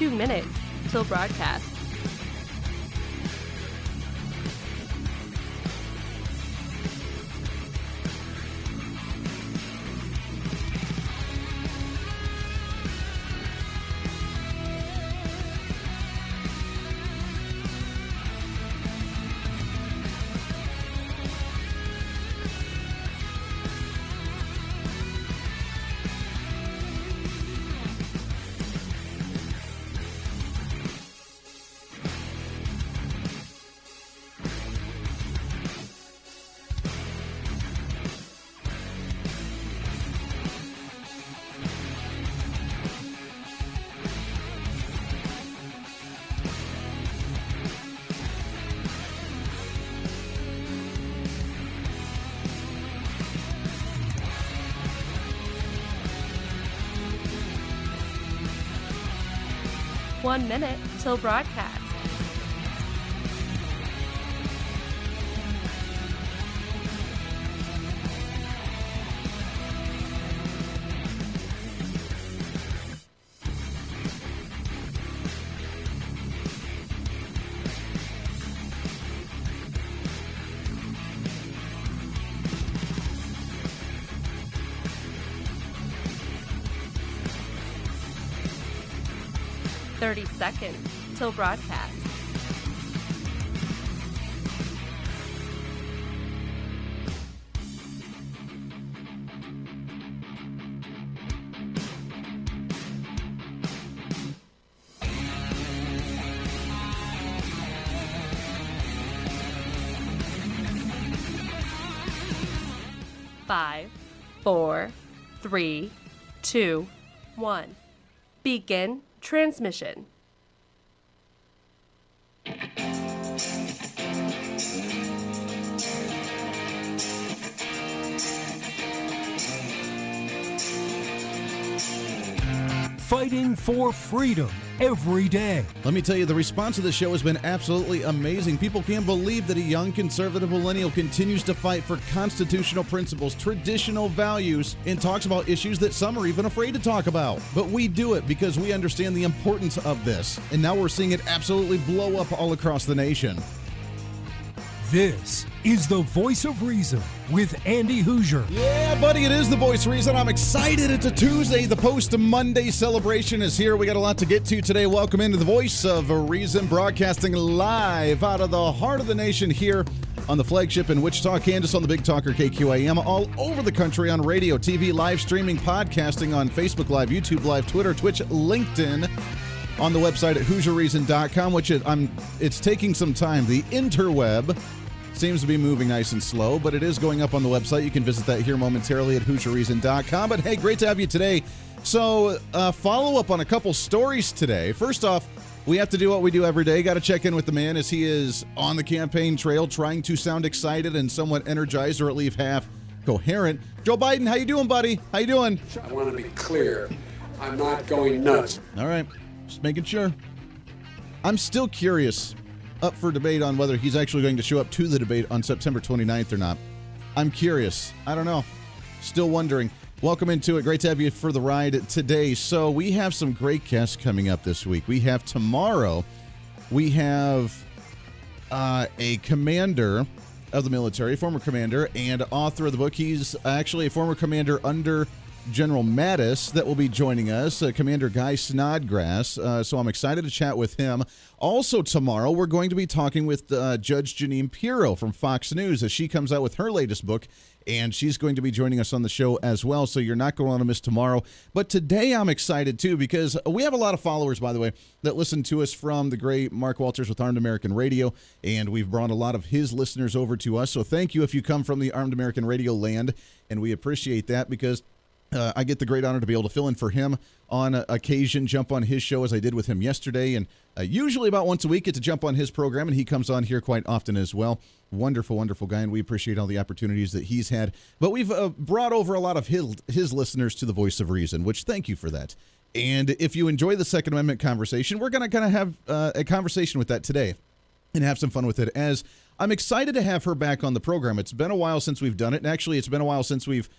2 minutes till broadcast. One minute till broadcast. Thirty seconds till broadcast. Five, 4, 3, 2, 1. Begin transmission. Fighting for freedom every day. Let me tell you, the response to the show has been absolutely amazing. People can't believe that a young conservative millennial continues to fight for constitutional principles, traditional values, and talks about issues that some are even afraid to talk about. But we do it because we understand the importance of this. And now we're seeing it absolutely blow up all across the nation. This is the Voice of Reason with Andy Hooser. Yeah, buddy, it is the Voice of Reason. I'm excited. It's a Tuesday. The post-Monday celebration is here. We got a lot to get to today. Welcome into the Voice of Reason, broadcasting live out of the heart of the nation here on the flagship in Wichita, Kansas, on the Big Talker KQAM, all over the country on radio, TV, live streaming, podcasting on Facebook Live, YouTube Live, Twitter, Twitch, LinkedIn, on the website at HooserReason.com, which it's taking some time. The interweb seems to be moving nice and slow, but it is going up on the website. You can visit that here momentarily at HooserReason.com. But hey, great to have you today. So, follow up on a couple stories today. First off, we have to do what we do every day. Got to check in with the man as he is on the campaign trail, trying to sound excited and somewhat energized, or at least half coherent. Joe Biden, how you doing, buddy? How you doing? I want to be clear. I'm not going nuts. All right, just making sure. I'm still curious, up for debate on whether he's actually going to show up to the debate on September 29th or not. I'm curious. I don't know. Still wondering. Welcome into it. Great to have you for the ride today. So we have some great guests coming up this week. We have tomorrow, we have a commander of the military, former commander and author of the book. He's actually a former commander under General Mattis that will be joining us, Commander Guy Snodgrass. So I'm excited to chat with him. Also tomorrow, we're going to be talking with Judge Jeanine Pirro from Fox News as she comes out with her latest book, and she's going to be joining us on the show as well, so you're not going to want to miss tomorrow. But today I'm excited, too, because we have a lot of followers, by the way, that listen to us from the great Mark Walters with Armed American Radio, and we've brought a lot of his listeners over to us. So thank you if you come from the Armed American Radio land, and we appreciate that because I get the great honor to be able to fill in for him on occasion, jump on his show as I did with him yesterday, and usually about once a week get to jump on his program, and he comes on here quite often as well. Wonderful, wonderful guy, and we appreciate all the opportunities that he's had. But we've brought over a lot of his listeners to the Voice of Reason, which thank you for that. And if you enjoy the Second Amendment conversation, we're going to kind of have a conversation with that today and have some fun with it, as I'm excited to have her back on the program. It's been a while since we've done it, and actually it's been a while since we've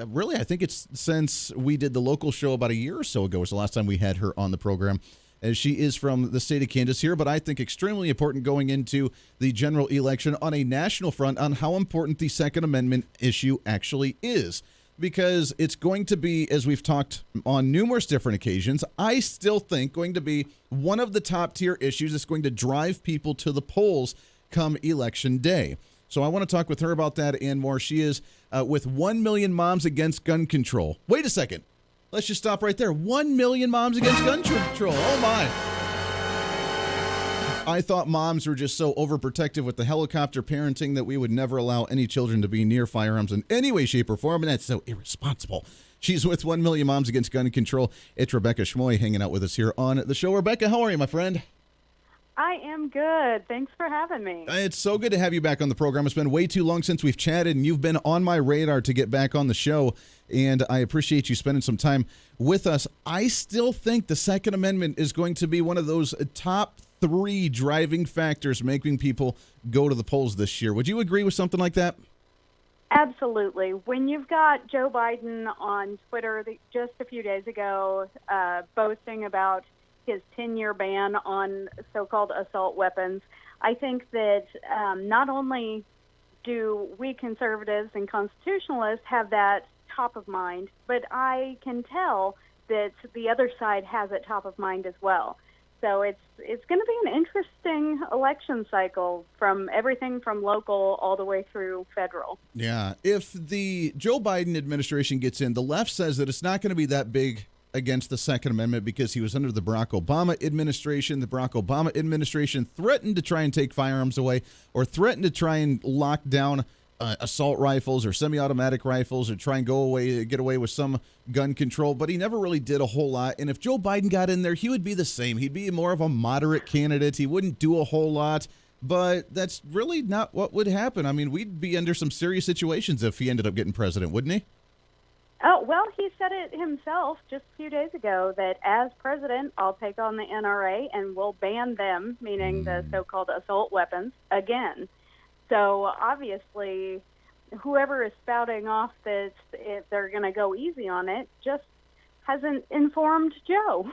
really, I think it's since we did the local show about a year or so ago was the last time we had her on the program. as she is from the state of Kansas here, but I think extremely important going into the general election on a national front on how important the Second Amendment issue actually is. Because it's going to be, as we've talked on numerous different occasions, I still think going to be one of the top tier issues that's going to drive people to the polls come election day. So I want to talk with her about that and more. She is with 1 Million Moms Against Gun Control. Wait a second. Let's just stop right there. 1 million moms against gun control. Oh, my. I thought moms were just so overprotective with the helicopter parenting that we would never allow any children to be near firearms in any way, shape, or form, and that's so irresponsible. She's with 1 Million Moms Against Gun Control. It's Rebecca Schmoe hanging out with us here on the show. Rebecca, how are you, my friend? I am good. Thanks for having me. It's so good to have you back on the program. It's been way too long since we've chatted, and you've been on my radar to get back on the show, and I appreciate you spending some time with us. I still think the Second Amendment is going to be one of those top 3 driving factors making people go to the polls this year. Would you agree with something like that? Absolutely. When you've got Joe Biden on Twitter just a few days ago boasting about his 10-year ban on so-called assault weapons, I think that not only do we conservatives and constitutionalists have that top of mind, but I can tell that the other side has it top of mind as well. So it's going to be an interesting election cycle from everything from local all the way through federal. Yeah. If the Joe Biden administration gets in, the left says that it's not going to be that big against the Second Amendment because he was under the Barack Obama administration. The Barack Obama administration threatened to try and take firearms away or threatened to try and lock down assault rifles or semi-automatic rifles or try and get away with some gun control, but he never really did a whole lot. And if Joe Biden got in there, he would be the same. He'd be more of a moderate candidate. He wouldn't do a whole lot, but that's really not what would happen. I mean, we'd be under some serious situations if he ended up getting president, wouldn't he? Oh, well, he said it himself just a few days ago that as president, I'll take on the NRA and we'll ban them, meaning the so-called assault weapons, again. So obviously, whoever is spouting off that they're going to go easy on it just hasn't informed Joe.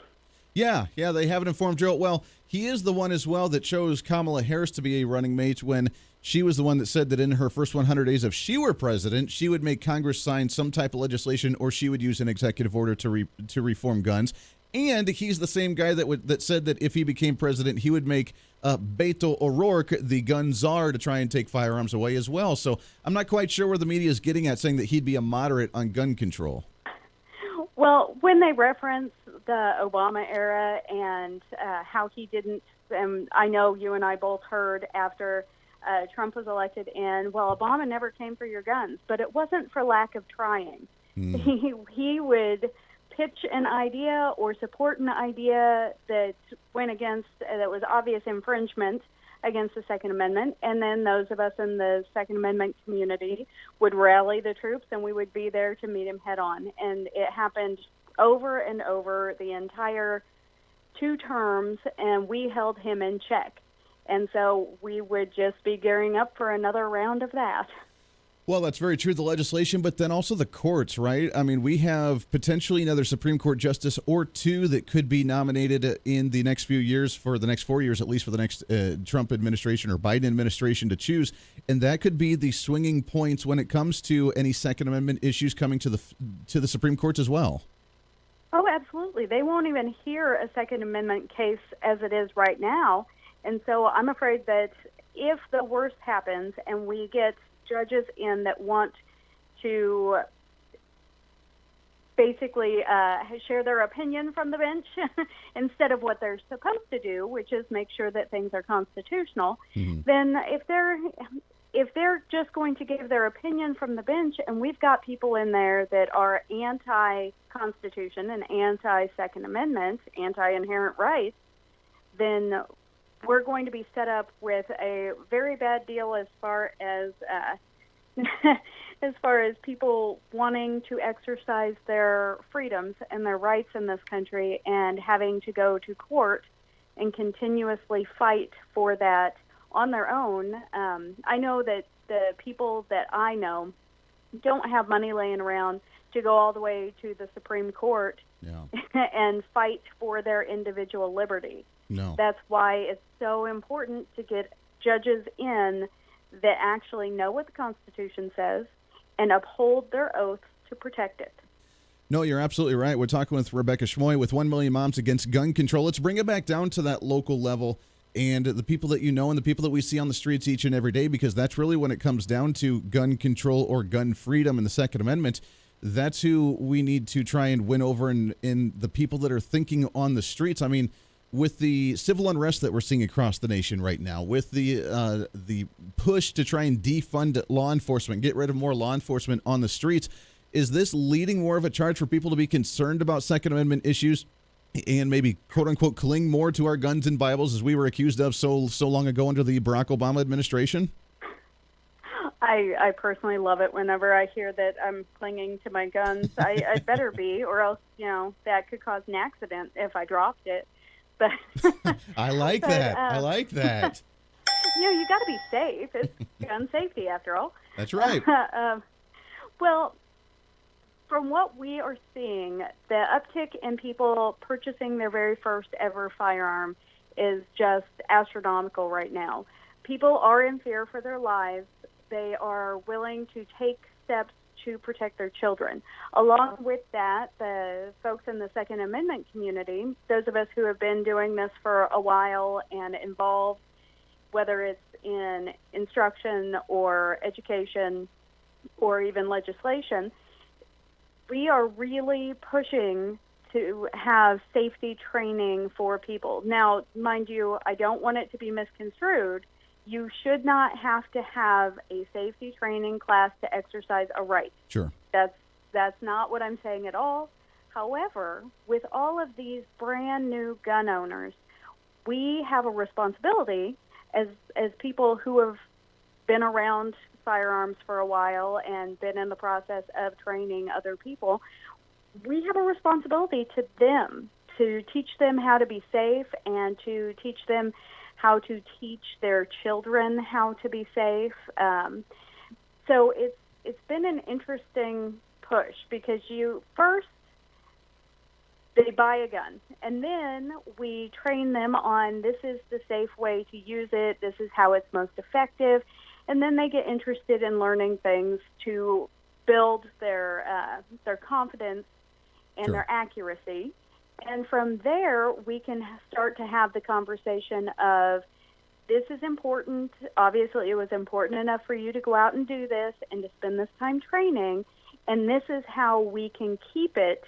Yeah, they haven't informed Joe. Well, he is the one as well that chose Kamala Harris to be a running mate when she was the one that said that in her first 100 days, if she were president, she would make Congress sign some type of legislation or she would use an executive order to reform guns. And he's the same guy that said that if he became president, he would make Beto O'Rourke the gun czar to try and take firearms away as well. So I'm not quite sure where the media is getting at saying that he'd be a moderate on gun control. Well, when they reference the Obama era and how he didn't, I know you and I both heard after Trump was elected in, well, Obama never came for your guns, but it wasn't for lack of trying. He would pitch an idea or support an idea that went against, that was obvious infringement against the Second Amendment, and then those of us in the Second Amendment community would rally the troops and we would be there to meet him head on. And it happened over and over the entire 2 terms, and we held him in check. And so we would just be gearing up for another round of that. Well, that's very true, the legislation, but then also the courts, right? I mean, we have potentially another Supreme Court justice or 2 that could be nominated in the next few years, for the next 4 years, at least for the next Trump administration or Biden administration to choose. And that could be the swinging points when it comes to any Second Amendment issues coming to the Supreme Court as well. Oh, absolutely. They won't even hear a Second Amendment case as it is right now. And so I'm afraid that if the worst happens and we get judges in that want to basically share their opinion from the bench instead of what they're supposed to do, which is make sure that things are constitutional, then if they're just going to give their opinion from the bench, and we've got people in there that are anti-Constitution and anti-Second Amendment, anti-inherent rights, then we're going to be set up with a very bad deal as far as people wanting to exercise their freedoms and their rights in this country and having to go to court and continuously fight for that on their own. I know that the people that I know don't have money laying around to go all the way to the Supreme Court Yeah. and fight for their individual liberty. No. That's why it's so important to get judges in that actually know what the Constitution says and uphold their oaths to protect it. No, you're absolutely right. We're talking with Rebecca Schmoe with 1 Million Moms Against Gun Control. Let's bring it back down to that local level and the people that you know and the people that we see on the streets each and every day, because that's really when it comes down to gun control or gun freedom and the Second Amendment. That's who we need to try and win over in the people that are thinking on the streets. I mean, with the civil unrest that we're seeing across the nation right now, with the push to try and defund law enforcement, get rid of more law enforcement on the streets, is this leading more of a charge for people to be concerned about Second Amendment issues and maybe, quote unquote, cling more to our guns and Bibles as we were accused of so long ago under the Barack Obama administration? I personally love it whenever I hear that I'm clinging to my guns. I better be, or else, that could cause an accident if I dropped it. But I like that. I like that. You got to be safe. It's gun safety, after all. That's right. Well, from what we are seeing, the uptick in people purchasing their very first ever firearm is just astronomical right now. People are in fear for their lives. They are willing to take steps to protect their children. Along with that, the folks in the Second Amendment community, those of us who have been doing this for a while and involved, whether it's in instruction or education or even legislation, we are really pushing to have safety training for people. Now, mind you, I don't want it to be misconstrued. You should not have to have a safety training class to exercise a right. Sure. That's not what I'm saying at all. However, with all of these brand new gun owners, we have a responsibility as people who have been around firearms for a while and been in the process of training other people. We have a responsibility to them to teach them how to be safe and to teach them how to teach their children how to be safe. So it's been an interesting push because they buy a gun, and then we train them on this is the safe way to use it, this is how it's most effective, and then they get interested in learning things to build their confidence and Sure. their accuracy. And from there, we can start to have the conversation of, this is important. Obviously, it was important enough for you to go out and do this and to spend this time training, and this is how we can keep it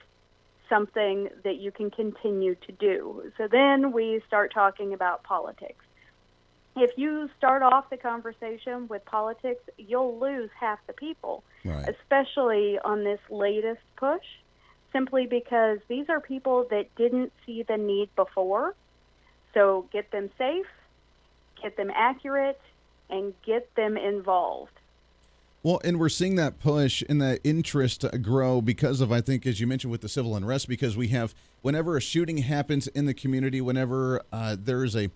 something that you can continue to do. So then we start talking about politics. If you start off the conversation with politics, you'll lose half the people, Right. especially on this latest push, simply because these are people that didn't see the need before. So get them safe, get them accurate, and get them involved. Well, and we're seeing that push and that interest grow because of, I think, as you mentioned, with the civil unrest, because we have, whenever a shooting happens in the community, whenever there's a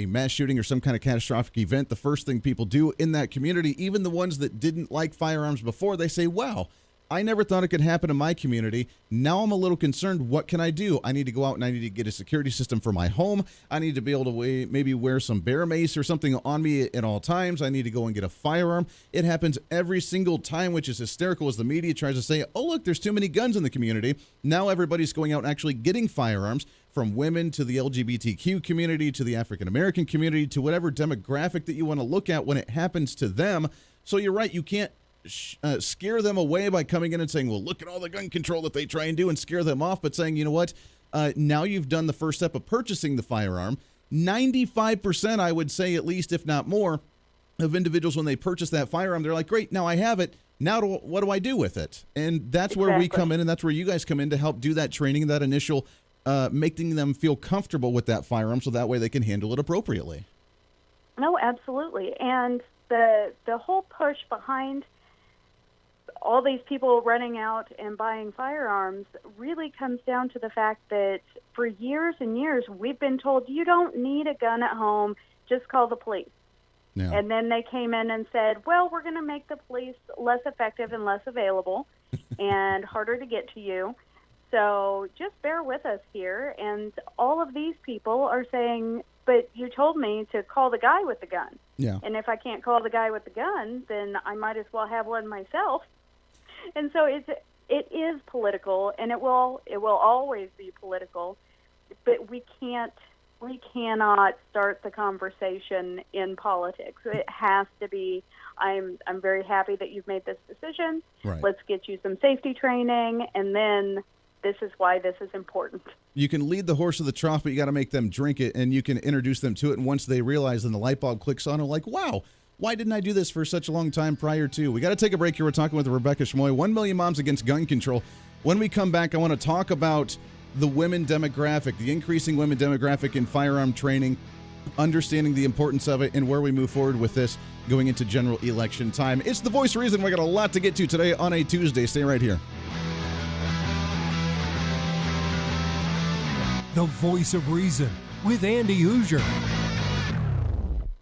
mass shooting or some kind of catastrophic event, the first thing people do in that community, even the ones that didn't like firearms before, they say, wow, I never thought it could happen in my community. Now I'm a little concerned. What can I do? I need to go out and I need to get a security system for my home. I need to be able to maybe wear some bear mace or something on me at all times. I need to go and get a firearm. It happens every single time, which is hysterical as the media tries to say, oh, look, there's too many guns in the community. Now everybody's going out and actually getting firearms, from women to the LGBTQ community to the African-American community to whatever demographic that you want to look at when it happens to them. So you're right. You can't scare them away by coming in and saying, well, look at all the gun control that they try and do and scare them off, but saying, you know what, now you've done the first step of purchasing the firearm. 95%, I would say, at least, if not more, of individuals, when they purchase that firearm, they're like, great, now I have it. Now what do I do with it? And that's where we come in, and that's where you guys come in to help do that training, that initial making them feel comfortable with that firearm so that way they can handle it appropriately. No, absolutely. And the whole push behind all these people running out and buying firearms really comes down to the fact that for years and years we've been told you don't need a gun at home, just call the police. Yeah. And then they came in and said, well, we're going to make the police less effective and less available and harder to get to you. So just bear with us here. And all of these people are saying, but you told me to call the guy with the gun. Yeah. And if I can't call the guy with the gun, then I might as well have one myself. And so it is political, and it will always be political. But we cannot start the conversation in politics. It has to be, I'm very happy that you've made this decision. Right. Let's get you some safety training, and then this is why this is important. You can lead the horse to the trough, but you got to make them drink it, and you can introduce them to it. And once they realize, then the light bulb clicks on, and like, wow, why didn't I do this for such a long time prior to? We got to take a break here. We're talking with Rebecca Schmoe, 1 Million Moms Against Gun Control. When we come back, I want to talk about the women demographic, the increasing women demographic in firearm training, understanding the importance of it, and where we move forward with this going into general election time. It's The Voice of Reason. We got a lot to get to today on a Tuesday. Stay right here. The Voice of Reason with Andy Hooser.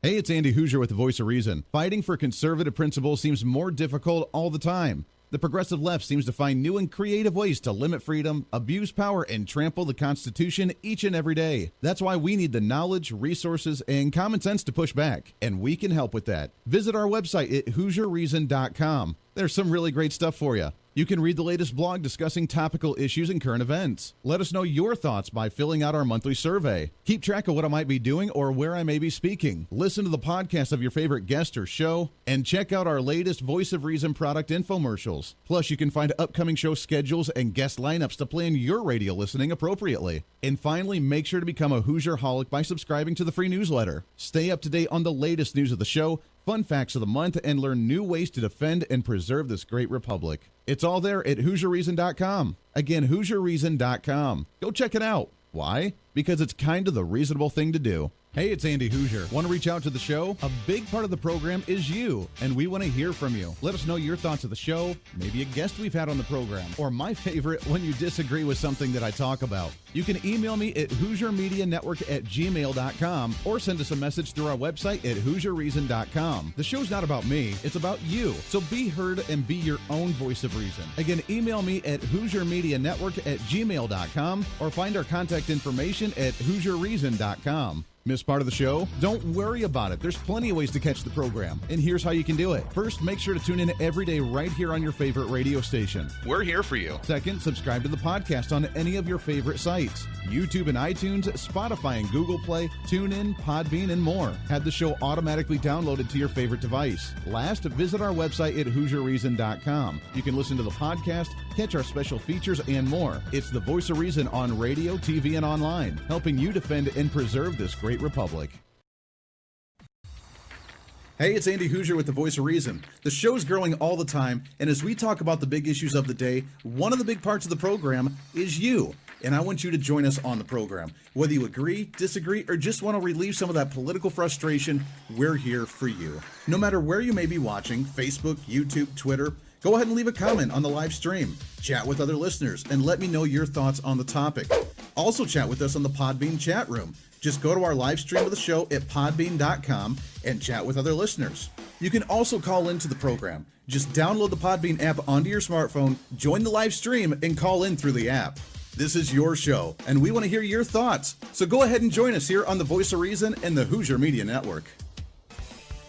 Hey, it's Andy Hooser with The Voice of Reason. Fighting for conservative principles seems more difficult all the time. The progressive left seems to find new and creative ways to limit freedom, abuse power, and trample the Constitution each and every day. That's why we need the knowledge, resources, and common sense to push back, and we can help with that. Visit our website at HooserReason.com. There's some really great stuff for you. You can read the latest blog discussing topical issues and current events. Let us know your thoughts by filling out our monthly survey. Keep track of what I might be doing or where I may be speaking. Listen to the podcast of your favorite guest or show, and check out our latest Voice of Reason product infomercials. Plus, you can find upcoming show schedules and guest lineups to plan your radio listening appropriately. And finally, make sure to become a Hoosier-holic by subscribing to the free newsletter. Stay up to date on the latest news of the show, fun facts of the month, and learn new ways to defend and preserve this great republic. It's all there at HooserReason.com. Again, HooserReason.com. Go check it out. Why? Because it's kind of the reasonable thing to do. Hey, it's Andy Hooser. Want to reach out to the show? A big part of the program is you, and we want to hear from you. Let us know your thoughts of the show, maybe a guest we've had on the program, or my favorite, when you disagree with something that I talk about. You can email me at HooserMediaNetwork@gmail.com or send us a message through our website at HooserReason.com. The show's not about me, it's about you. So be heard and be your own voice of reason. Again, email me at HooserMediaNetwork@gmail.com or find our contact information at HooserReason.com. Miss part of the show? Don't worry about it. There's plenty of ways to catch the program, and here's how you can do it. First, make sure to tune in every day right here on your favorite radio station. We're here for you. Second, subscribe to the podcast on any of your favorite sites. YouTube and iTunes, Spotify and Google Play, TuneIn, Podbean, and more. Have the show automatically downloaded to your favorite device. Last, visit our website at HooserReason.com. You can listen to the podcast, catch our special features, and more. It's the Voice of Reason on radio, TV, and online, helping you defend and preserve this great republic. Hey, it's Andy Hooser with The Voice of Reason. The show's growing all the time, and as we talk about the big issues of the day, one of the big parts of the program is you. And I want you to join us on the program. Whether you agree, disagree, or just want to relieve some of that political frustration, we're here for you. No matter where you may be watching, Facebook, YouTube, Twitter, go ahead and leave a comment on the live stream. Chat with other listeners and let me know your thoughts on the topic. Also chat with us on the Podbean chat room. Just go to our live stream of the show at podbean.com and chat with other listeners. You can also call into the program. Just download the Podbean app onto your smartphone, join the live stream, and call in through the app. This is your show, and we want to hear your thoughts. So go ahead and join us here on The Voice of Reason and the Hoosier Media Network.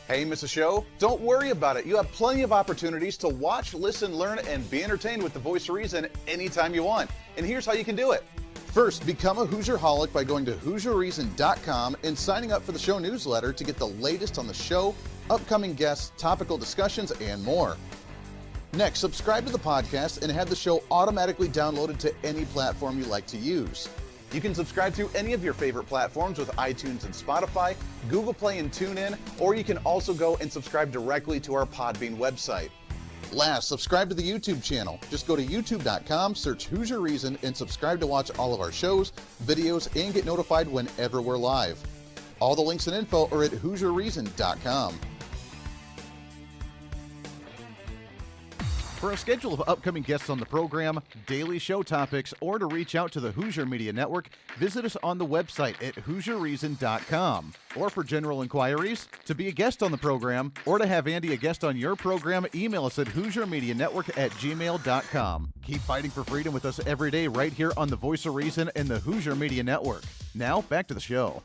Hey, miss a show? Don't worry about it. You have plenty of opportunities to watch, listen, learn, and be entertained with The Voice of Reason anytime you want. And here's how you can do it. First, become a Hoosier-holic by going to HooserReason.com and signing up for the show newsletter to get the latest on the show, upcoming guests, topical discussions, and more. Next, subscribe to the podcast and have the show automatically downloaded to any platform you like to use. You can subscribe through any of your favorite platforms with iTunes and Spotify, Google Play and TuneIn, or you can also go and subscribe directly to our Podbean website. Last, subscribe to the YouTube channel. Just go to youtube.com, search Hoosier Reason, and subscribe to watch all of our shows, videos, and get notified whenever we're live. All the links and info are at HooserReason.com. For a schedule of upcoming guests on the program, daily show topics, or to reach out to the Hooser Media Network, visit us on the website at HooserReason.com. Or for general inquiries, to be a guest on the program, or to have Andy a guest on your program, email us at HooserMediaNetwork@gmail.com. Keep fighting for freedom with us every day right here on the Voice of Reason and the Hooser Media Network. Now, back to the show.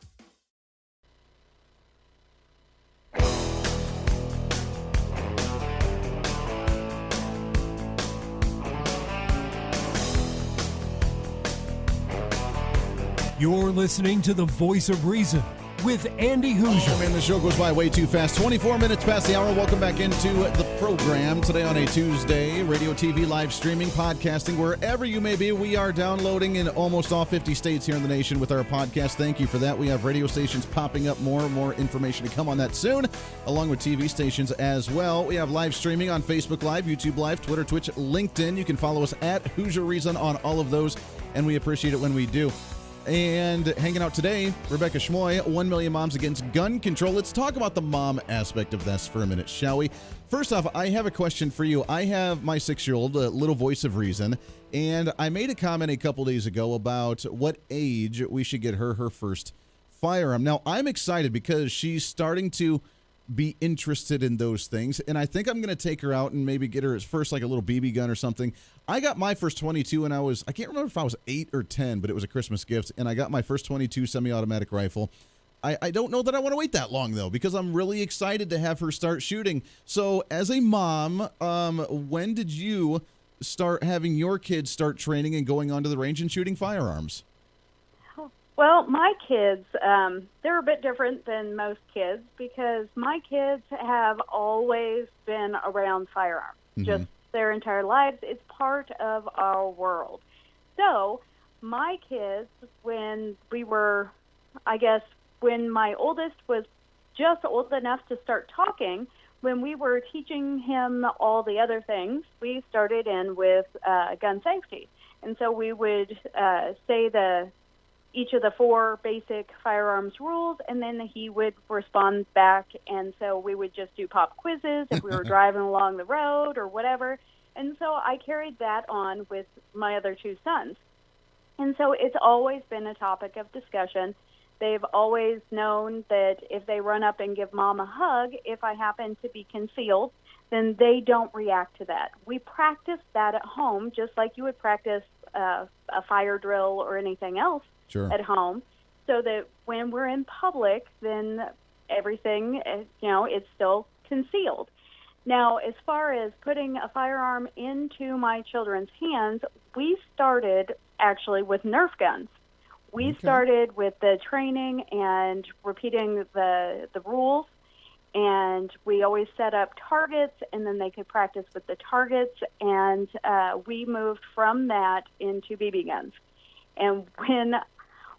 You're listening to the Voice of Reason with Andy Hooser. Oh, man, the show goes by way too fast. 24 minutes past the hour. Welcome back into the program today on a Tuesday. Radio, TV, live streaming, podcasting, wherever you may be. We are downloading in almost all 50 states here in the nation with our podcast. Thank you for that. We have radio stations popping up. More and more information to come on that soon, along with TV stations as well. We have live streaming on Facebook Live, YouTube Live, Twitter, Twitch, LinkedIn. You can follow us at Hooser Reason on all of those, and we appreciate it when we do. And hanging out today, Rebecca Schmoe, 1 Million Moms Against Gun Control. Let's talk about the mom aspect of this for a minute, shall we? First off, I have a question for you. I have my 6-year-old, little voice of reason, and I made a comment a couple days ago about what age we should get her first firearm. Now, I'm excited because she's starting to be interested in those things, and I think I'm going to take her out and maybe get her first like a little BB gun or something. I got my first 22 when I can't remember if I was 8 or 10, but it was a Christmas gift, and I got my first 22 semi-automatic rifle. I don't know that I want to wait that long, though, because I'm really excited to have her start shooting. So as a mom, when did you start having your kids start training and going onto the range and shooting firearms? Well, my kids, they're a bit different than most kids because my kids have always been around firearms, just their entire lives. It's part of our world. So my kids, when my oldest was just old enough to start talking, when we were teaching him all the other things, we started in with gun safety. And so we would say each of the 4 basic firearms rules, and then he would respond back. And so we would just do pop quizzes if we were driving along the road or whatever. And so I carried that on with my other 2 sons. And so it's always been a topic of discussion. They've always known that if they run up and give mom a hug, if I happen to be concealed, then they don't react to that. We practice that at home, just like you would practice a fire drill or anything else. Sure. At home, so that when we're in public, then everything, it's still concealed. Now, as far as putting a firearm into my children's hands, we started actually with Nerf guns. We started with the training and repeating the rules, and we always set up targets, and then they could practice with the targets, and we moved from that into BB guns. And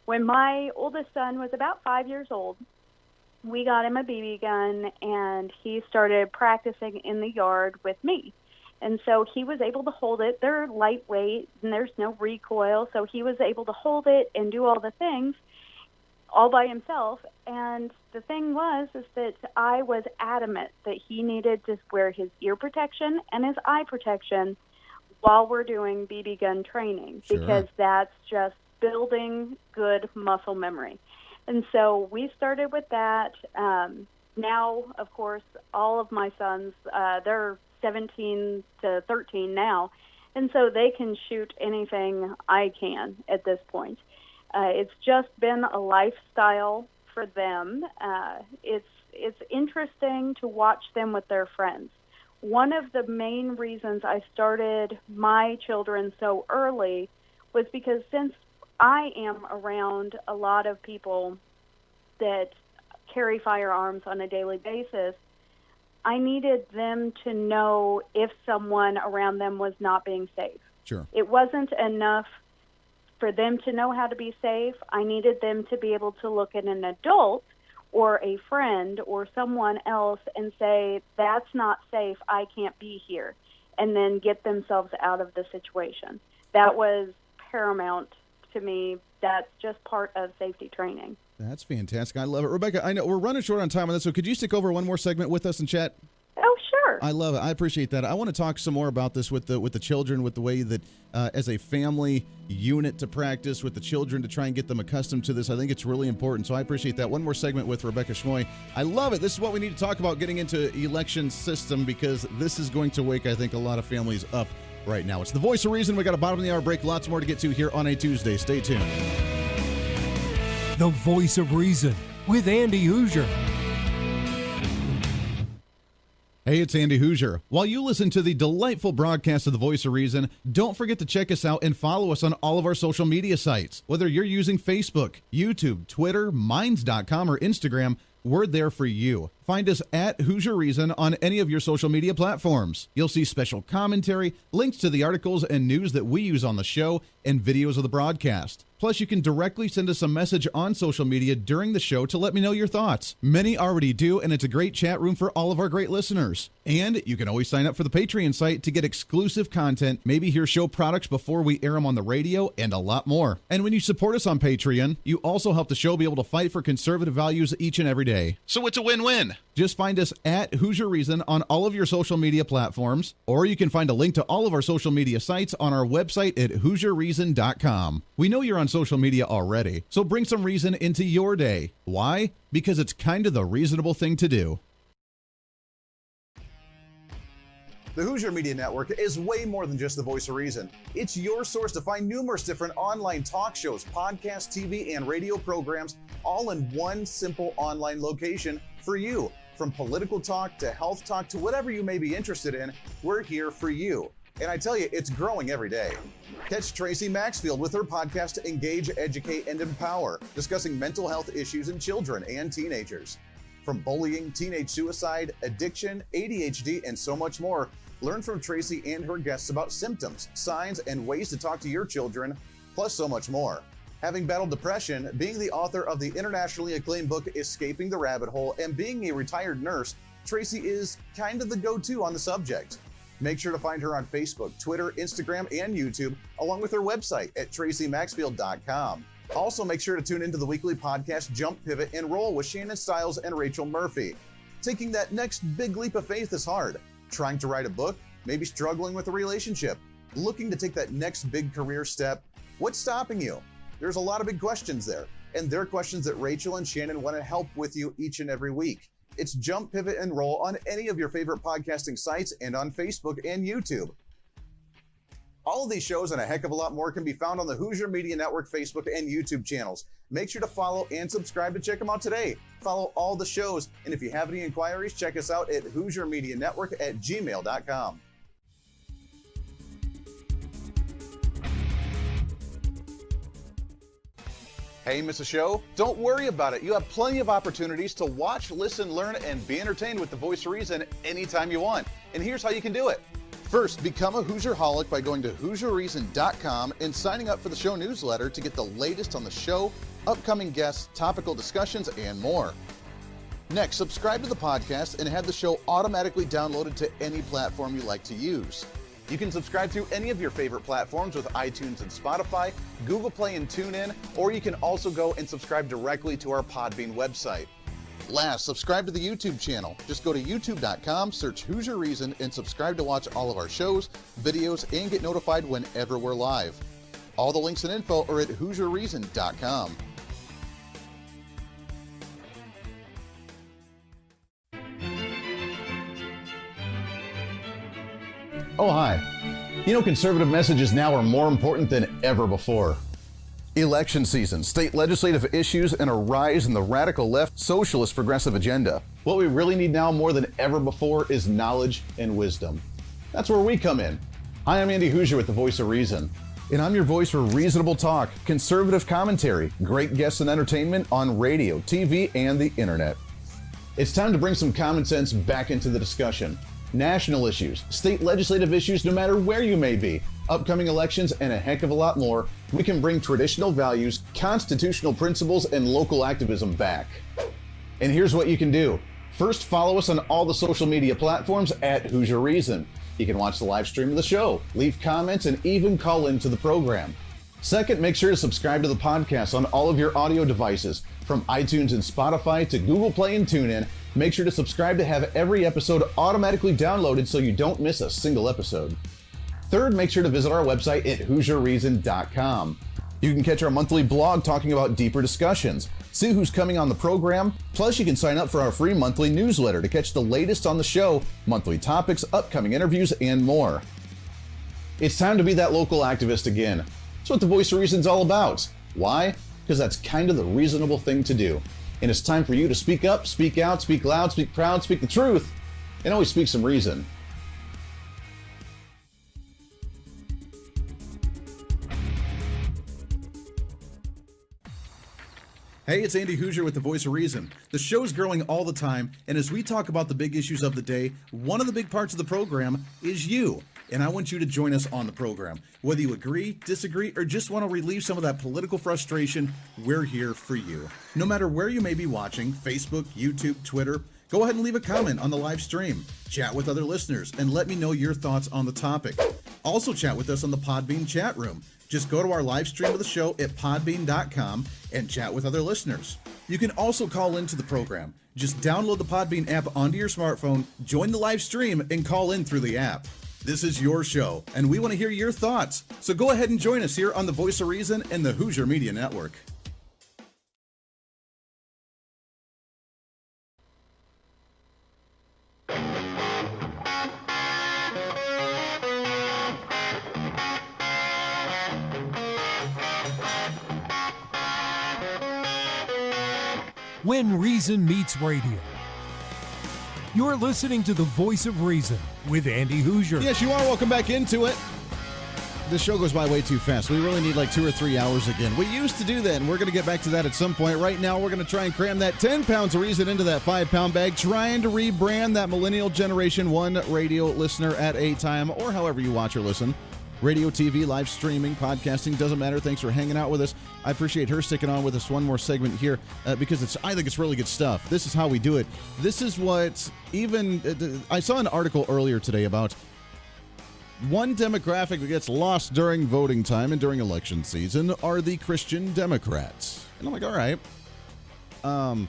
when my oldest son was about 5 years old, we got him a BB gun, and he started practicing in the yard with me. And so he was able to hold it. They're lightweight, and there's no recoil, so he was able to hold it and do all the things all by himself. And the thing is that I was adamant that he needed to wear his ear protection and his eye protection while we're doing BB gun training, because that's just building good muscle memory. And so we started with that. Now, of course, all of my sons, they're 17 to 13 now, and so they can shoot anything I can at this point. It's just been a lifestyle for them. It's interesting to watch them with their friends. One of the main reasons I started my children so early was because since I am around a lot of people that carry firearms on a daily basis, I needed them to know if someone around them was not being safe. Sure. It wasn't enough for them to know how to be safe. I needed them to be able to look at an adult or a friend or someone else and say, that's not safe, I can't be here, and then get themselves out of the situation. That was paramount to me. That's just part of safety training. That's fantastic. I love it. Rebecca, I know we're running short on time on this, so could you stick over one more segment with us and chat? Oh, sure. I love it. I appreciate that. I want to talk some more about this with the children, with the way that as a family unit to practice with the children to try and get them accustomed to this. I think it's really important. So I appreciate that. One more segment with Rebecca Schmoe. I love it. This is what we need to talk about getting into election system, because this is going to wake, I think, a lot of families up right now. It's the Voice of Reason. We got a bottom of the hour break. Lots more to get to here on a Tuesday. Stay tuned. The Voice of Reason with Andy Hooser. Hey, it's Andy Hooser. While you listen to the delightful broadcast of The Voice of Reason, don't forget to check us out and follow us on all of our social media sites. Whether you're using Facebook, YouTube, Twitter, Minds.com, or Instagram, we're there for you. Find us at Hooser Reason on any of your social media platforms. You'll see special commentary, links to the articles and news that we use on the show, and videos of the broadcast. Plus, you can directly send us a message on social media during the show to let me know your thoughts. Many already do, and it's a great chat room for all of our great listeners. And you can always sign up for the Patreon site to get exclusive content, maybe hear show products before we air them on the radio, and a lot more. And when you support us on Patreon, you also help the show be able to fight for conservative values each and every day. So it's a win-win. Just find us at Hooser Reason on all of your social media platforms, or you can find a link to all of our social media sites on our website at HooserReason.com. We know you're on social media already, so bring some reason into your day. Why? Because it's kind of the reasonable thing to do. The Hooser Media Network is way more than just the voice of reason. It's your source to find numerous different online talk shows, podcasts, TV, and radio programs, all in one simple online location for you. From political talk to health talk to whatever you may be interested in, we're here for you. And I tell you, it's growing every day. Catch Tracy Maxfield with her podcast Engage, Educate, and Empower, discussing mental health issues in children and teenagers. From bullying, teenage suicide, addiction, ADHD, and so much more, learn from Tracy and her guests about symptoms, signs, and ways to talk to your children, plus so much more. Having battled depression, being the author of the internationally acclaimed book Escaping the Rabbit Hole, and being a retired nurse, Tracy is kind of the go-to on the subject. Make sure to find her on Facebook, Twitter, Instagram, and YouTube, along with her website at tracymaxfield.com. Also, make sure to tune into the weekly podcast Jump, Pivot, and Roll with Shannon Stiles and Rachel Murphy. Taking that next big leap of faith is hard. Trying to write a book, maybe struggling with a relationship, looking to take that next big career step. What's stopping you? There's a lot of big questions there, and they're questions that Rachel and Shannon want to help with you each and every week. It's Jump, Pivot, and Roll on any of your favorite podcasting sites and on Facebook and YouTube. All of these shows and a heck of a lot more can be found on the Hooser Media Network Facebook and YouTube channels. Make sure to follow and subscribe to check them out today. Follow all the shows, and if you have any inquiries, check us out at HooserMediaNetwork@gmail.com. Hey, miss a show? Don't worry about it. You have plenty of opportunities to watch, listen, learn, and be entertained with the Voice of Reason anytime you want. And here's how you can do it. First, become a Hooserholic by going to HooserReason.com and signing up for the show newsletter to get the latest on the show, upcoming guests, topical discussions, and more. Next, subscribe to the podcast and have the show automatically downloaded to any platform you like to use. You can subscribe through any of your favorite platforms with iTunes and Spotify, Google Play and TuneIn, or you can also go and subscribe directly to our Podbean website. Last, subscribe to the YouTube channel. Just go to youtube.com, search Hooser Reason, and subscribe to watch all of our shows, videos, and get notified whenever we're live. All the links and info are at HooserReason.com. Oh, hi. You know, conservative messages now are more important than ever before. Election season, state legislative issues, and a rise in the radical left socialist progressive agenda. What we really need now more than ever before is knowledge and wisdom. That's where we come in. Hi, I'm Andy Hooser with the Voice of Reason. And I'm your voice for reasonable talk, conservative commentary, great guests and entertainment on radio, TV, and the internet. It's time to bring some common sense back into the discussion. National issues, state legislative issues, no matter where you may be, upcoming elections, and a heck of a lot more, we can bring traditional values, constitutional principles, and local activism back. And here's what you can do. First, follow us on all the social media platforms at Hooser Reason. You can watch the live stream of the show, leave comments, and even call into the program. Second, make sure to subscribe to the podcast on all of your audio devices, from iTunes and Spotify to Google Play and TuneIn, Make sure to subscribe to have every episode automatically downloaded so you don't miss a single episode. Third, make sure to visit our website at HooserReason.com. You can catch our monthly blog talking about deeper discussions, see who's coming on the program, plus you can sign up for our free monthly newsletter to catch the latest on the show, monthly topics, upcoming interviews, and more. It's time to be that local activist again. That's what the Voice of Reason's all about. Why? Because that's kind of the reasonable thing to do. And it's time for you to speak up, speak out, speak loud, speak proud, speak the truth, and always speak some reason. Hey, it's Andy Hooser with the Voice of Reason. The show's growing all the time, and as we talk about the big issues of the day, one of the big parts of the program is you. And I want you to join us on the program. Whether you agree, disagree, or just want to relieve some of that political frustration, we're here for you. No matter where you may be watching, Facebook, YouTube, Twitter, go ahead and leave a comment on the live stream. Chat with other listeners and let me know your thoughts on the topic. Also chat with us on the Podbean chat room. Just go to our live stream of the show at podbean.com and chat with other listeners. You can also call into the program. Just download the Podbean app onto your smartphone, join the live stream, and call in through the app. This is your show, and we want to hear your thoughts. So go ahead and join us here on the Voice of Reason and the Hooser Media Network. When Reason Meets Radio. You're listening to the Voice of Reason with Andy Hooser. Yes, you are. Welcome back into it. This show goes by way too fast. We really need like 2 or 3 hours again. We used to do that, and we're going to get back to that at some point. Right now, we're going to try and cram that 10 pounds of reason into that 5-pound bag, trying to rebrand that millennial generation, one radio listener at a time, or however you watch or listen. Radio, TV, live streaming, podcasting, doesn't matter. Thanks for hanging out with us. I appreciate her sticking on with us one more segment here because I think it's really good stuff. This is how we do it. This is what I saw an article earlier today about one demographic that gets lost during voting time and during election season are the Christian Democrats. And I'm like, all right.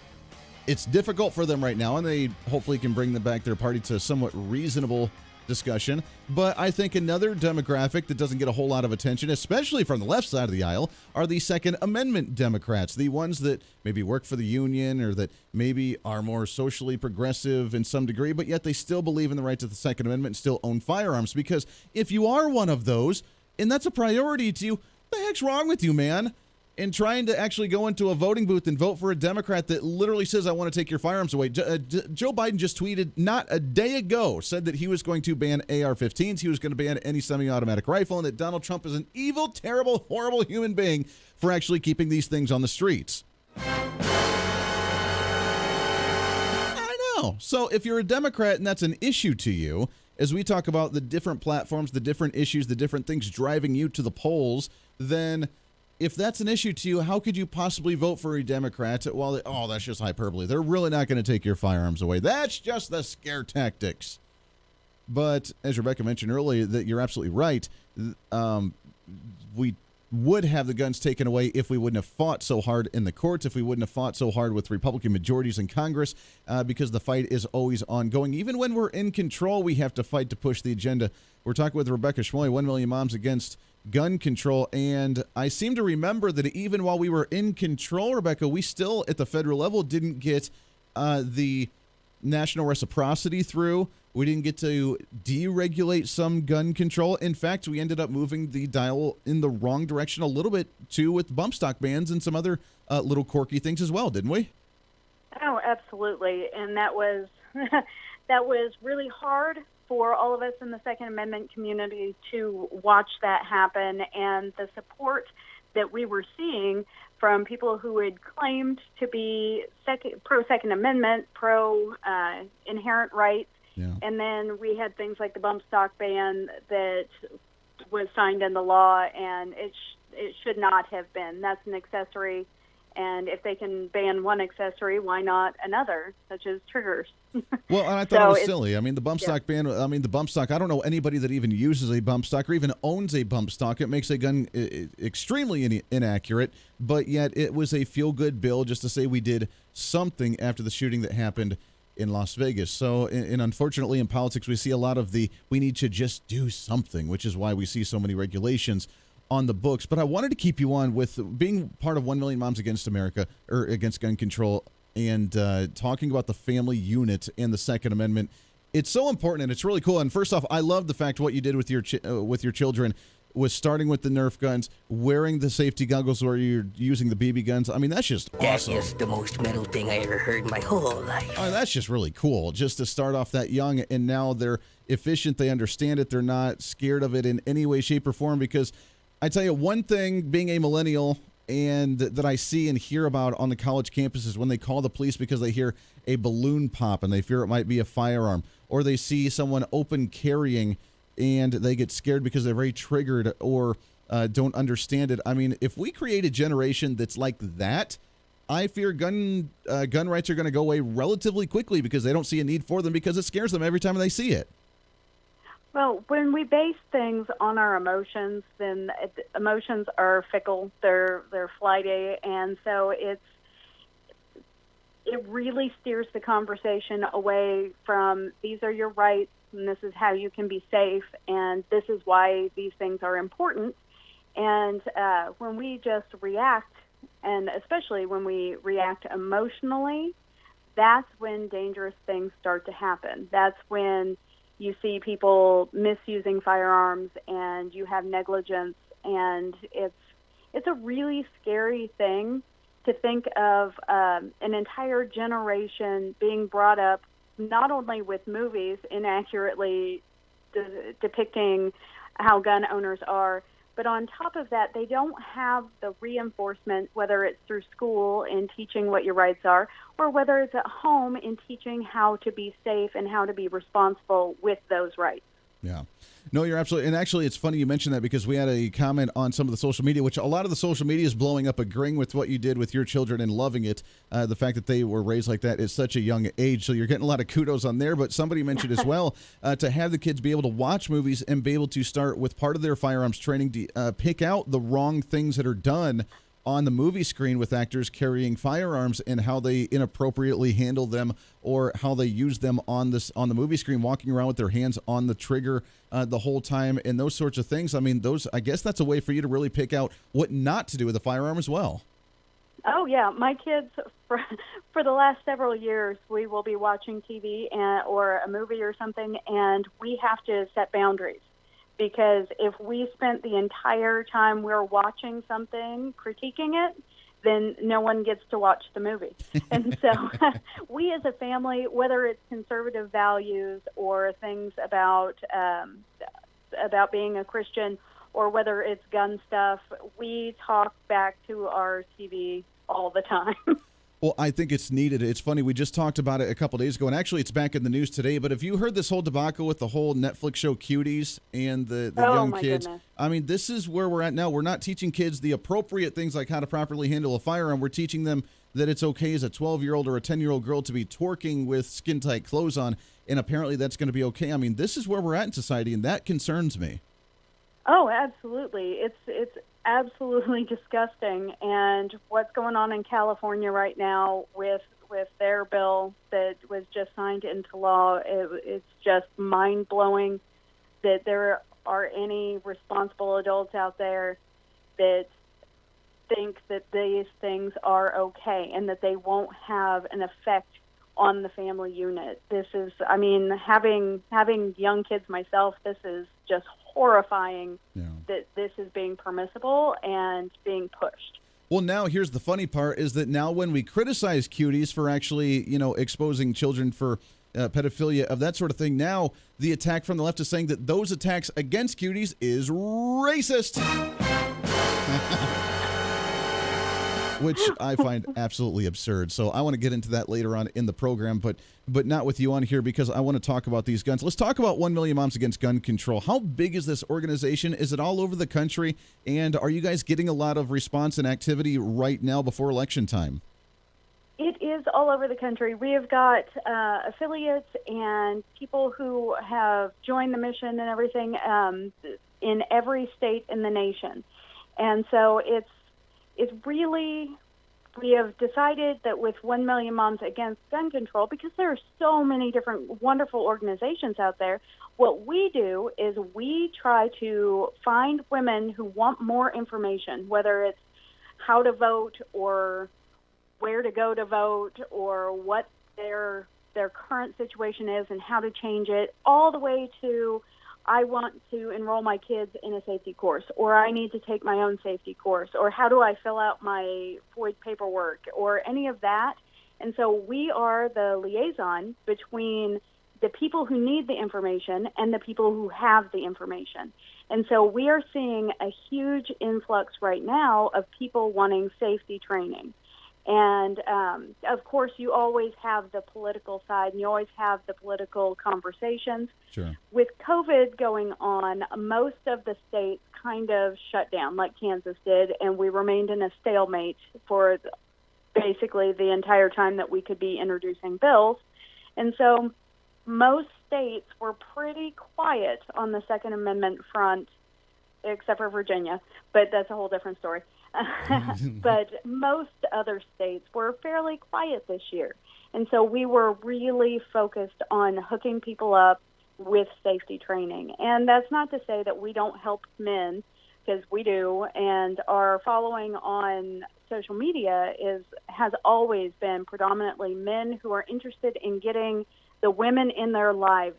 It's difficult for them right now, and they hopefully can bring them back their party to a somewhat reasonable discussion. But I think another demographic that doesn't get a whole lot of attention, especially from the left side of the aisle, are the Second Amendment Democrats, the ones that maybe work for the union or that maybe are more socially progressive in some degree, but yet they still believe in the rights of the Second Amendment and still own firearms. Because if you are one of those, and that's a priority to you, what the heck's wrong with you, man? And trying to actually go into a voting booth and vote for a Democrat that literally says, I want to take your firearms away. Joe Biden just tweeted not a day ago, said that he was going to ban AR-15s, he was going to ban any semi-automatic rifle, and that Donald Trump is an evil, terrible, horrible human being for actually keeping these things on the streets. I know. So if you're a Democrat and that's an issue to you, as we talk about the different platforms, the different issues, the different things driving you to the polls, then if that's an issue to you, how could you possibly vote for a Democrat? Well, that's just hyperbole. They're really not going to take your firearms away. That's just the scare tactics. But as Rebecca mentioned earlier, that you're absolutely right. We would have the guns taken away if we wouldn't have fought so hard in the courts, if we wouldn't have fought so hard with Republican majorities in Congress, because the fight is always ongoing. Even when we're in control, we have to fight to push the agenda. We're talking with Rebecca Schmoe, 1 Million Moms Against Gun Control, and I seem to remember that even while we were in control, Rebecca, we still, at the federal level, didn't get the national reciprocity through. We didn't get to deregulate some gun control. In fact, we ended up moving the dial in the wrong direction a little bit, too, with bump stock bans and some other little quirky things as well, didn't we? Oh, absolutely. And that was that was really hard for all of us in the Second Amendment community to watch that happen, and the support that we were seeing from people who had claimed to be pro-Second Amendment, pro-inherent rights. Yeah. And then we had things like the bump stock ban that was signed into law, and it should not have been. That's an accessory, and if they can ban one accessory, why not another, such as triggers? Well, and I thought it was silly. I mean, the bump stock ban, the bump stock, I don't know anybody that even uses a bump stock or even owns a bump stock. It makes a gun extremely inaccurate, but yet it was a feel-good bill just to say we did something after the shooting that happened in Las Vegas. So, and unfortunately in politics, we see a lot of we need to just do something, which is why we see so many regulations on the books. But I wanted to keep you on with being part of 1 Million Moms Against America, or against gun control, and talking about the family unit and the Second Amendment. It's so important, and it's really cool. And first off, I love the fact what you did with your children was starting with the Nerf guns, wearing the safety goggles where you're using the BB guns. I mean, that's just awesome. That is the most metal thing I ever heard in my whole life. Oh, that's just really cool, just to start off that young, and now they're efficient, they understand it, they're not scared of it in any way, shape, or form. Because I tell you, one thing, being a millennial, and that I see and hear about on the college campuses, when they call the police because they hear a balloon pop and they fear it might be a firearm, or they see someone open carrying and they get scared because they're very triggered or don't understand it. I mean, if we create a generation that's like that, I fear gun rights are going to go away relatively quickly because they don't see a need for them, because it scares them every time they see it. Well, when we base things on our emotions, then emotions are fickle. They're flighty, and so it really steers the conversation away from these are your rights, and this is how you can be safe, and this is why these things are important. And when we just react, and especially when we react emotionally, that's when dangerous things start to happen. That's when you see people misusing firearms, and you have negligence, and it's a really scary thing to think of an entire generation being brought up not only with movies inaccurately depicting how gun owners are, but on top of that, they don't have the reinforcement, whether it's through school in teaching what your rights are, or whether it's at home in teaching how to be safe and how to be responsible with those rights. Yeah. No, you're absolutely. And actually, it's funny you mentioned that, because we had a comment on some of the social media, which a lot of the social media is blowing up, agreeing with what you did with your children and loving it. The fact that they were raised like that at such a young age. So you're getting a lot of kudos on there. But somebody mentioned as well to have the kids be able to watch movies and be able to start with part of their firearms training to pick out the wrong things that are done on the movie screen with actors carrying firearms and how they inappropriately handle them, or how they use them on the movie screen, walking around with their hands on the trigger the whole time, and those sorts of things. I mean, I guess that's a way for you to really pick out what not to do with a firearm as well. Oh, yeah. My kids, for the last several years, we will be watching TV or a movie or something, and we have to set boundaries. Because if we spent the entire time we're watching something critiquing it, then no one gets to watch the movie. And so we as a family, whether it's conservative values or things about being a Christian, or whether it's gun stuff, we talk back to our TV all the time. Well, I think it's needed. It's funny, we just talked about it a couple days ago, and actually it's back in the news today, but have you heard this whole debacle with the whole Netflix show Cuties and the young kids? Goodness. I mean, this is where we're at now. We're not teaching kids the appropriate things like how to properly handle a firearm. We're teaching them that it's okay as a 12-year-old or a 10-year-old girl to be twerking with skin-tight clothes on, and apparently that's going to be okay. I mean, this is where we're at in society, and that concerns me. Oh, absolutely. It's absolutely disgusting. And what's going on in California right now with their bill that was just signed into law, it's just mind-blowing that there are any responsible adults out there that think that these things are okay and that they won't have an effect on the family unit. This is, I mean, having young kids myself, this is just horrifying that this is being permissible and being pushed. Well, now here's the funny part is that now when we criticize Cuties for actually, exposing children for pedophilia of that sort of thing, now the attack from the left is saying that those attacks against Cuties is racist. Which I find absolutely absurd. So I want to get into that later on in the program, but not with you on here, because I want to talk about these guns. Let's talk about 1 Million Moms Against Gun Control. How big is this organization? Is it all over the country? And are you guys getting a lot of response and activity right now before election time? It is all over the country. We have got affiliates and people who have joined the mission and everything in every state in the nation. And so it's really we have decided that with 1 Million Moms Against Gun Control, because there are so many different wonderful organizations out there, what we do is we try to find women who want more information, whether it's how to vote or where to go to vote or what their current situation is and how to change it, all the way to I want to enroll my kids in a safety course, or I need to take my own safety course, or how do I fill out my FOID paperwork, or any of that. And so we are the liaison between the people who need the information and the people who have the information. And so we are seeing a huge influx right now of people wanting safety training. And, of course, you always have the political side, and you always have the political conversations. Sure. With COVID going on, most of the states kind of shut down, like Kansas did, and we remained in a stalemate for basically the entire time that we could be introducing bills. And so most states were pretty quiet on the Second Amendment front, except for Virginia, but that's a whole different story. But most other states were fairly quiet this year. And so we were really focused on hooking people up with safety training. And that's not to say that we don't help men, because we do. And our following on social media has always been predominantly men who are interested in getting the women in their lives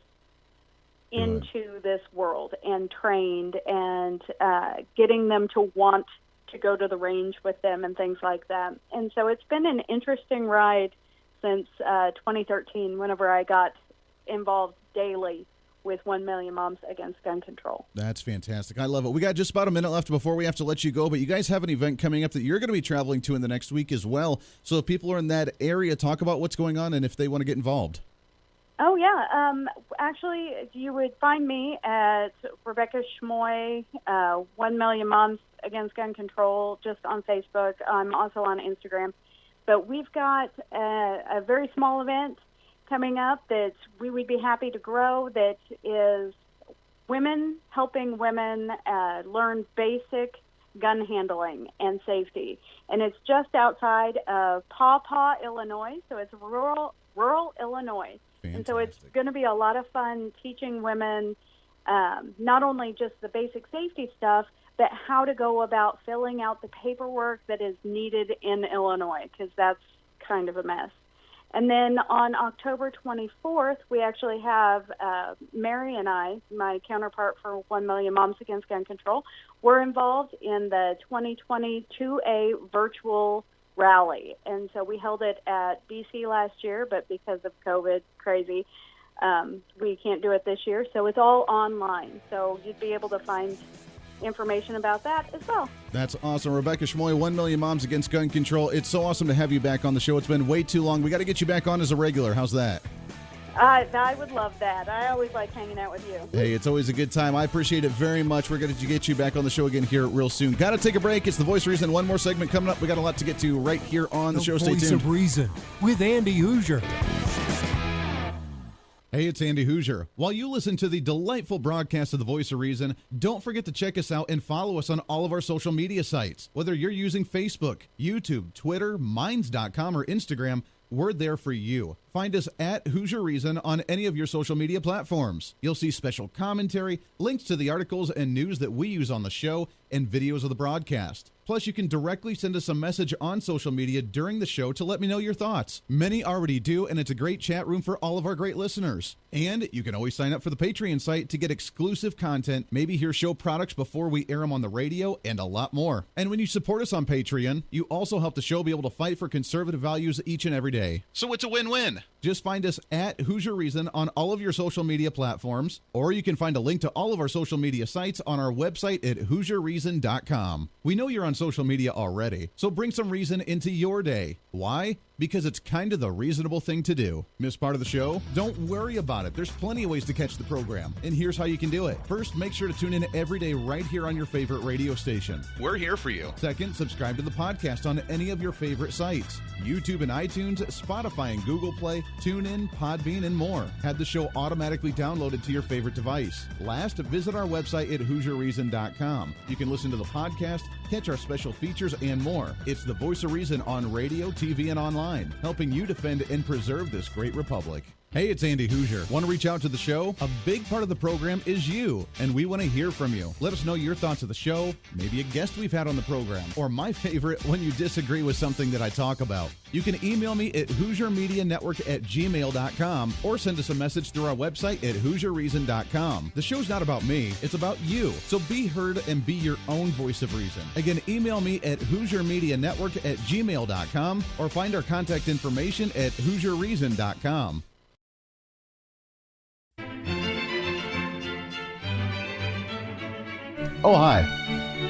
into this world and trained and getting them to want to go to the range with them and things like that. And so it's been an interesting ride since 2013, whenever I got involved daily with 1 Million Moms Against Gun Control. That's fantastic. I love it. We got just about a minute left before we have to let you go, but you guys have an event coming up that you're going to be traveling to in the next week as well. So if people are in that area, talk about what's going on and if they want to get involved. Oh, yeah. Actually, you would find me at Rebecca Schmoe, 1 Million Moms Against Gun Control, just on Facebook. I'm also on Instagram. But we've got a very small event coming up that we would be happy to grow, that is women helping women learn basic gun handling and safety. And it's just outside of Paw Paw, Illinois, so it's rural Illinois. Fantastic. And so it's going to be a lot of fun teaching women not only just the basic safety stuff, but how to go about filling out the paperwork that is needed in Illinois, because that's kind of a mess. And then on October 24th, we actually have Mary and I, my counterpart for 1 Million Moms Against Gun Control, we're involved in the 2020 2A virtual rally. And so we held it at BC last year, but because of COVID, crazy, we can't do it this year. So it's all online. So you'd be able to find information about that as well. That's awesome. Rebecca Schmoe, 1 Million Moms Against Gun Control. It's so awesome to have you back on the show. It's been way too long. We got to get you back on as a regular. How's that? I would love that. I always like hanging out with you. Hey, it's always a good time. I appreciate it very much. We're going to get you back on the show again here real soon. Got to take a break. It's The Voice of Reason. One more segment coming up. We got a lot to get to right here on the show. Stay tuned. The Voice of Reason with Andy Hooser. Hey, it's Andy Hooser. While you listen to the delightful broadcast of The Voice of Reason, don't forget to check us out and follow us on all of our social media sites. Whether you're using Facebook, YouTube, Twitter, Minds.com, or Instagram, we're there for you. Find us at Hooser Reason on any of your social media platforms. You'll see special commentary, links to the articles and news that we use on the show, and videos of the broadcast. Plus, you can directly send us a message on social media during the show to let me know your thoughts. Many already do, and it's a great chat room for all of our great listeners. And you can always sign up for the Patreon site to get exclusive content, maybe hear show products before we air them on the radio, and a lot more. And when you support us on Patreon, you also help the show be able to fight for conservative values each and every day. So it's a win-win. Just find us at Hooser Reason on all of your social media platforms, or you can find a link to all of our social media sites on our website at HooserReason.com. We know you're on social media already, so bring some reason into your day. Why? Because it's kind of the reasonable thing to do. Miss part of the show? Don't worry about it. There's plenty of ways to catch the program, and here's how you can do it. First, make sure to tune in every day right here on your favorite radio station. We're here for you. Second, subscribe to the podcast on any of your favorite sites. YouTube and iTunes, Spotify and Google Play, TuneIn, Podbean, and more. Have the show automatically downloaded to your favorite device. Last, visit our website at HooserReason.com. You can listen to the podcast, Catch our special features and more. It's the Voice of Reason on radio, TV, and online, helping you defend and preserve this great republic. Hey, it's Andy Hooser. Want to reach out to the show? A big part of the program is you, and we want to hear from you. Let us know your thoughts of the show, maybe a guest we've had on the program, or my favorite, when you disagree with something that I talk about. You can email me at HooserMediaNetwork@gmail.com or send us a message through our website at HooserReason.com. The show's not about me, it's about you. So be heard and be your own voice of reason. Again, email me at HooserMediaNetwork@gmail.com or find our contact information at HooserReason.com. Oh, hi.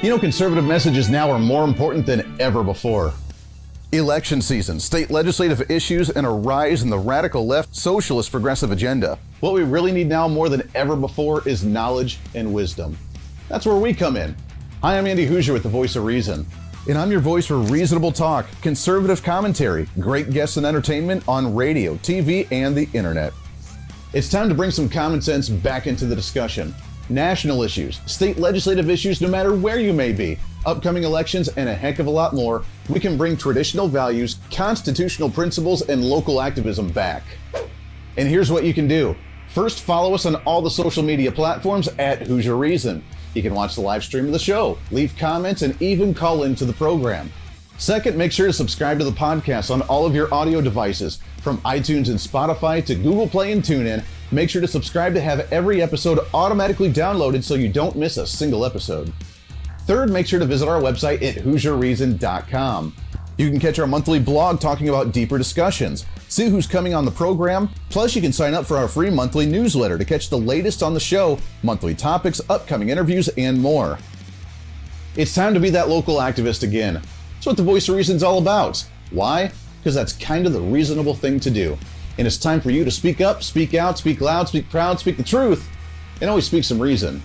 You know, conservative messages now are more important than ever before. Election season, state legislative issues, and a rise in the radical left socialist progressive agenda. What we really need now more than ever before is knowledge and wisdom. That's where we come in. Hi, I'm Andy Hooser with the Voice of Reason. And I'm your voice for reasonable talk, conservative commentary, great guests and entertainment on radio, TV, and the internet. It's time to bring some common sense back into the discussion. National issues, state legislative issues, no matter where you may be, upcoming elections, and a heck of a lot more, we can bring traditional values, constitutional principles, and local activism back. And here's what you can do. First, follow us on all the social media platforms at Hooser Reason. You can watch the live stream of the show, leave comments, and even call into the program. Second, make sure to subscribe to the podcast on all of your audio devices, from iTunes and Spotify to Google Play and TuneIn. Make sure to subscribe to have every episode automatically downloaded so you don't miss a single episode. Third, make sure to visit our website at HooserReason.com. You can catch our monthly blog talking about deeper discussions, see who's coming on the program, plus you can sign up for our free monthly newsletter to catch the latest on the show, monthly topics, upcoming interviews, and more. It's time to be that local activist again. That's what the Voice of Reason's all about. Why? Because that's kind of the reasonable thing to do. And it's time for you to speak up, speak out, speak loud, speak proud, speak the truth, and always speak some reason.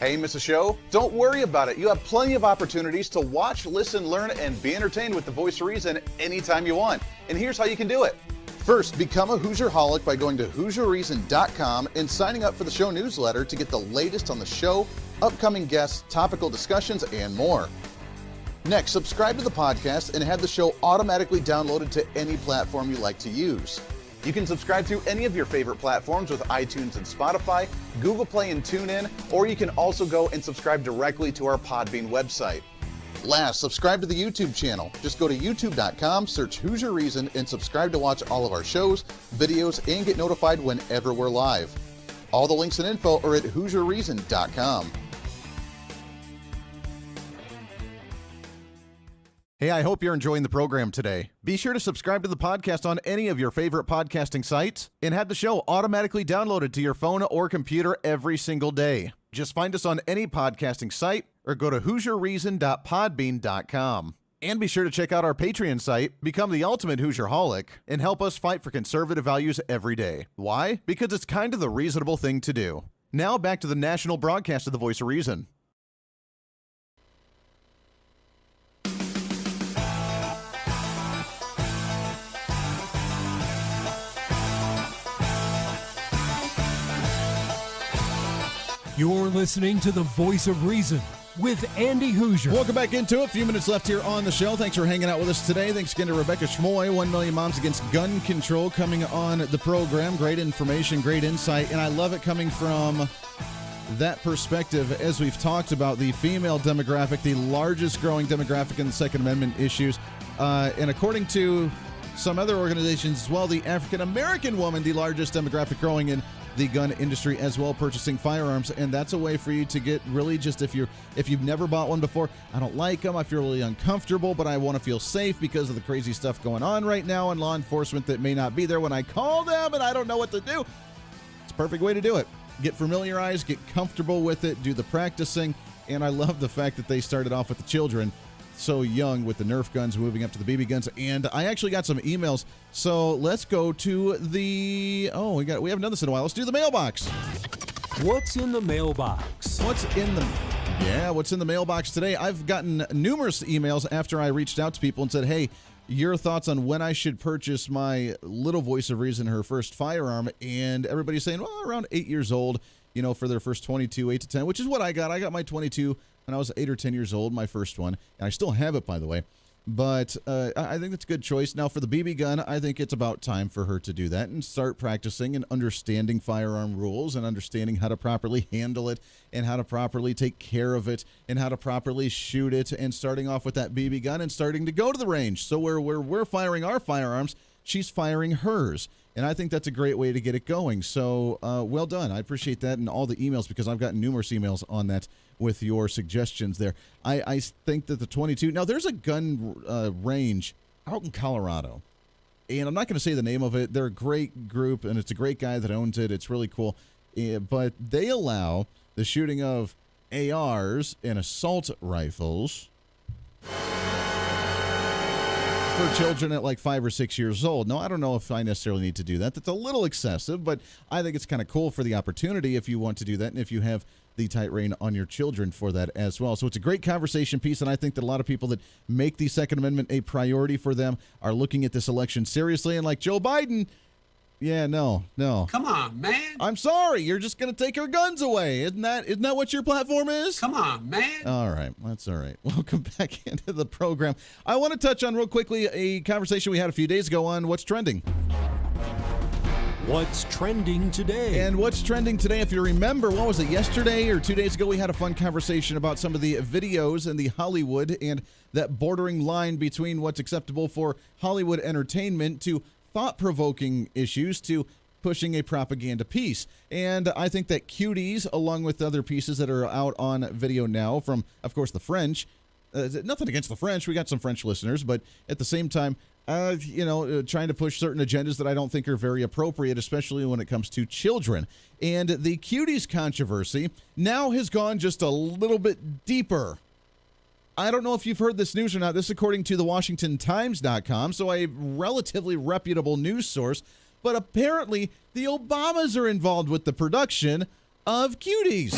Hey, miss a show? Don't worry about it. You have plenty of opportunities to watch, listen, learn, and be entertained with the Voice of Reason anytime you want. And here's how you can do it. First, become a Hooserholic by going to HooserReason.com and signing up for the show newsletter to get the latest on the show, upcoming guests, topical discussions, and more. Next, subscribe to the podcast and have the show automatically downloaded to any platform you like to use. You can subscribe through any of your favorite platforms with iTunes and Spotify, Google Play and TuneIn, or you can also go and subscribe directly to our Podbean website. Last, subscribe to the YouTube channel. Just go to youtube.com, search Hooser Reason, and subscribe to watch all of our shows, videos, and get notified whenever we're live. All the links and info are at HooserReason.com. Hey, I hope you're enjoying the program today. Be sure to subscribe to the podcast on any of your favorite podcasting sites and have the show automatically downloaded to your phone or computer every single day. Just find us on any podcasting site or go to HooserReason.podbean.com. And be sure to check out our Patreon site, become the ultimate Hooserholic, and help us fight for conservative values every day. Why? Because it's kind of the reasonable thing to do. Now back to the national broadcast of the Voice of Reason. You're listening to the Voice of Reason with Andy Hooser. Welcome back into it. A few minutes left here on the show. Thanks for hanging out with us today. Thanks again to Rebecca Schmoe, 1 Million Moms Against Gun Control, coming on the program. Great information, great insight, and I love it coming from that perspective. As we've talked about, the female demographic, the largest growing demographic in the Second Amendment issues, and according to some other organizations as well, the African American woman, the largest demographic growing in the gun industry as well, purchasing firearms. And that's a way for you to get really just, if you've never bought one before, I don't like them, I feel really uncomfortable, but I want to feel safe because of the crazy stuff going on right now in law enforcement that may not be there when I call them and I don't know what to do. It's a perfect way to do it. Get familiarized, get comfortable with it, do the practicing. And I love the fact that they started off with the children so young with the Nerf guns, moving up to the BB guns. And I actually got some emails, so let's go to the we haven't done this in a while. Let's do the mailbox. What's in the mailbox? What's in the mailbox today? I've gotten numerous emails after I reached out to people and said, hey, your thoughts on when I should purchase my little voice of reason, her first firearm. And everybody's saying, well, around 8 years old, for their first 22, 8 to 10, which is what I got. I got my 22 when I was 8 or 10 years old, my first one. And I still have it, by the way. But I think that's a good choice. Now, for the BB gun, I think it's about time for her to do that and start practicing and understanding firearm rules and understanding how to properly handle it and how to properly take care of it and how to properly shoot it, and starting off with that BB gun and starting to go to the range. So where we're firing our firearms, she's firing hers. And I think that's a great way to get it going. So well done. I appreciate that and all the emails, because I've gotten numerous emails on that with your suggestions there. I think that the 22... Now, there's a gun range out in Colorado, and I'm not going to say the name of it. They're a great group, and it's a great guy that owns it. It's really cool. But they allow the shooting of ARs and assault rifles for children at like 5 or 6 years old. Now, I don't know if I necessarily need to do that. That's a little excessive, but I think it's kind of cool for the opportunity if you want to do that, and if you have the tight rein on your children for that as well. So it's a great conversation piece, and I think that a lot of people that make the Second Amendment a priority for them are looking at this election seriously, and like Joe Biden, yeah, no. Come on, man. I'm sorry, you're just going to take our guns away. Isn't that what your platform is? Come on, man. All right, that's all right. Welcome back into the program. I want to touch on real quickly a conversation we had a few days ago on what's trending. What's trending today? And what's trending today, if you remember, what was it, yesterday or 2 days ago, we had a fun conversation about some of the videos in the Hollywood and that bordering line between what's acceptable for Hollywood entertainment to thought-provoking issues to pushing a propaganda piece. And I think that Cuties, along with other pieces that are out on video now from, of course, the French, nothing against the French, we got some French listeners, but at the same time, trying to push certain agendas that I don't think are very appropriate, especially when it comes to children. And the Cuties controversy now has gone just a little bit deeper. I don't know if you've heard this news or not. This is according to the WashingtonTimes.com, so a relatively reputable news source. But apparently, the Obamas are involved with the production of Cuties.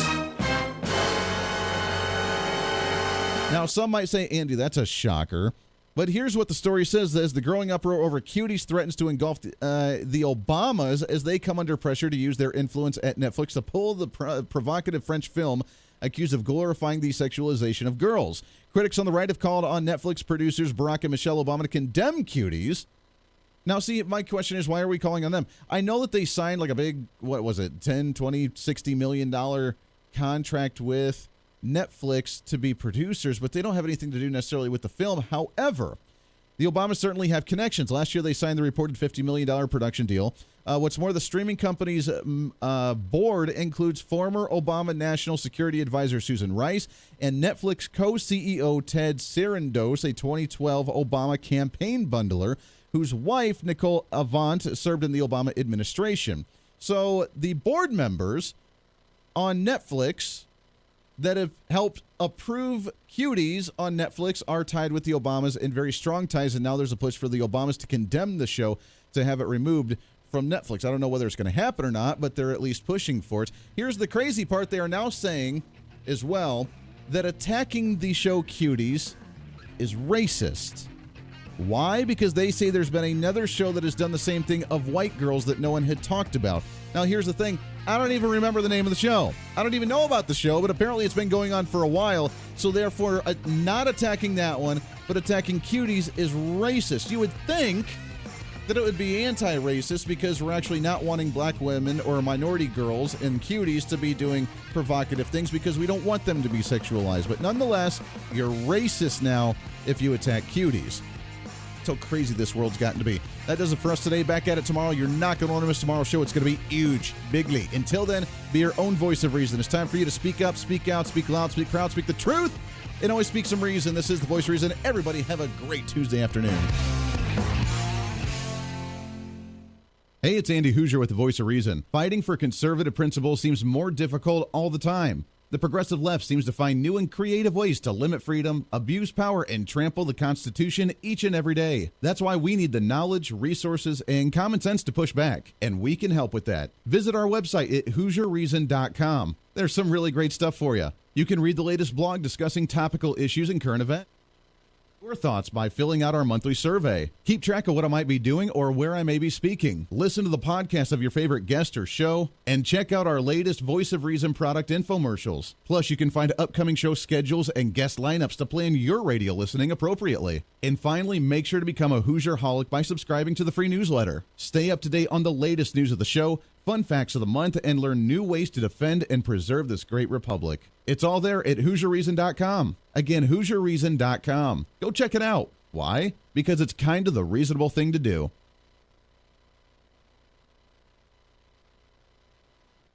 Now, some might say, Andy, that's a shocker. But here's what the story says: as the growing uproar over Cuties threatens to engulf the Obamas as they come under pressure to use their influence at Netflix to pull the provocative French film accused of glorifying the sexualization of girls. Critics on the right have called on Netflix producers Barack and Michelle Obama to condemn Cuties. Now, see, my question is, why are we calling on them? I know that they signed like a big, what was it, $10, $20, $60 million contract with Netflix to be producers, but they don't have anything to do necessarily with the film. However, the Obamas certainly have connections. Last year, they signed the reported $50 million production deal. What's more, the streaming company's board includes former Obama National Security Advisor Susan Rice and Netflix co-CEO Ted Sarandos, a 2012 Obama campaign bundler, whose wife, Nicole Avant, served in the Obama administration. So the board members on Netflix that have helped approve Cuties on Netflix are tied with the Obamas in very strong ties, and now there's a push for the Obamas to condemn the show, to have it removed from Netflix. I don't know whether it's going to happen or not, but they're at least pushing for it. Here's the crazy part. They are now saying as well that attacking the show Cuties is racist. Why? Because they say there's been another show that has done the same thing of white girls that no one had talked about. Now, here's the thing. I don't even remember the name of the show. I don't even know about the show, but apparently it's been going on for a while. So therefore, not attacking that one, but attacking Cuties is racist. You would think that it would be anti-racist because we're actually not wanting black women or minority girls in Cuties to be doing provocative things because we don't want them to be sexualized. But nonetheless, you're racist now if you attack Cuties. How crazy this world's gotten to be. That does it for us today. Back at it tomorrow. You're not going to want to miss tomorrow's show. It's going to be huge, bigly. Until then, be your own voice of reason. It's time for you to speak up, speak out, speak loud, speak proud, speak the truth, and always speak some reason. This is the Voice of Reason. Everybody have a great Tuesday afternoon. Hey, it's Andy Hooser with the Voice of Reason. Fighting for conservative principles seems more difficult all the time. The progressive left seems to find new and creative ways to limit freedom, abuse power, and trample the Constitution each and every day. That's why we need the knowledge, resources, and common sense to push back, and we can help with that. Visit our website at HooserReason.com. There's some really great stuff for you. You can read the latest blog discussing topical issues and current events. your thoughts by filling out our monthly survey. Keep track of what I might be doing or where I may be speaking. Listen to the podcast of your favorite guest or show, and check out our latest Voice of Reason product infomercials. Plus, you can find upcoming show schedules and guest lineups to plan your radio listening appropriately. And finally, make sure to become a Hoosier-holic by subscribing to the free newsletter. Stay up to date on the latest news of the show, fun facts of the month, and learn new ways to defend and preserve this great republic. It's all there at HoosierReason.com. Again, HoosierReason.com. Go check it out. Why? Because it's kind of the reasonable thing to do.